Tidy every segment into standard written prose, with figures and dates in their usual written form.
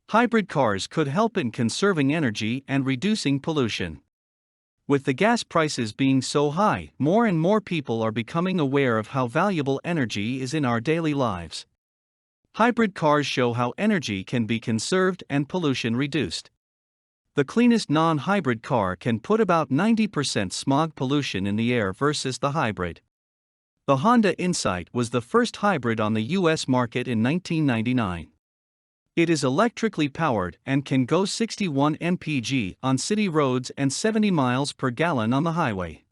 Hybrid cars could help in conserving energy and reducing pollution. With the gas prices being so high, more and more people are becoming aware of how valuable energy is in our daily lives. Hybrid cars show how energy can be conserved and pollution reduced. The cleanest non-hybrid car can put about 90% smog pollution in the air versus the hybrid. The Honda Insight was the first hybrid on the US market in 1999. It is electrically powered and can go 61 mpg on city roads and 70 miles per gallon on the highway.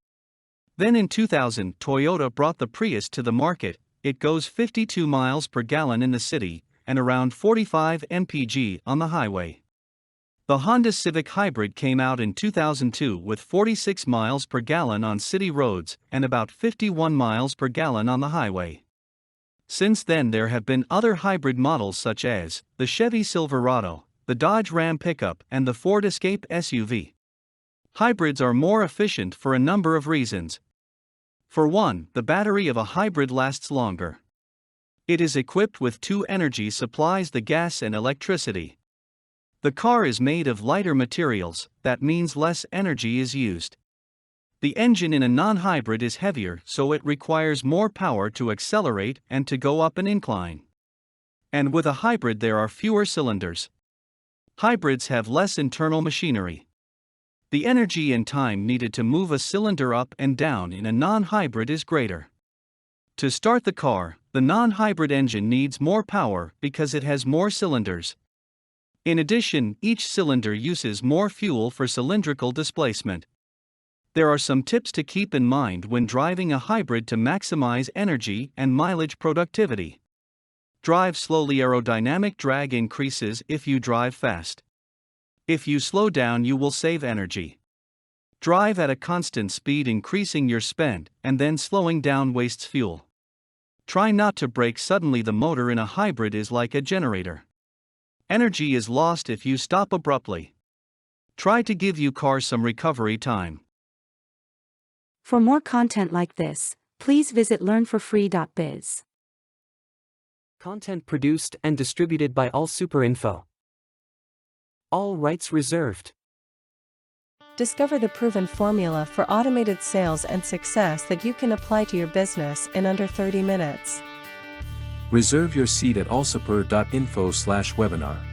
Then in 2000, Toyota brought the Prius to the market. It goes 52 miles per gallon in the city and around 45 mpg on the highway. The Honda Civic Hybrid came out in 2002 with 46 miles per gallon on city roads and about 51 miles per gallon on the highway. Since then there have been other hybrid models such as the Chevy Silverado, the Dodge Ram pickup and the Ford Escape SUV. Hybrids are more efficient for a number of reasons. For one, the battery of a hybrid lasts longer. It is equipped with two energy supplies, the gas and electricity. The car is made of lighter materials, that means less energy is used. The engine in a non-hybrid is heavier, so it requires more power to accelerate and to go up an incline. And with a hybrid there are fewer cylinders. Hybrids have less internal machinery. The energy and time needed to move a cylinder up and down in a non-hybrid is greater. To start the car, the non-hybrid engine needs more power because it has more cylinders. In addition, each cylinder uses more fuel for cylindrical displacement. There are some tips to keep in mind when driving a hybrid to maximize energy and mileage productivity. Drive slowly. Aerodynamic drag increases if you drive fast. If you slow down, you will save energy. Drive at a constant speed, increasing your spend, and then slowing down wastes fuel. Try not to brake suddenly. The motor in a hybrid is like a generator. Energy is lost if you stop abruptly. Try to give your car some recovery time. For more content like this, please visit learnforfree.biz. Content produced and distributed by AllSuperInfo. All rights reserved. Discover the proven formula for automated sales and success that you can apply to your business in under 30 minutes. Reserve your seat at allsuper.info/webinar.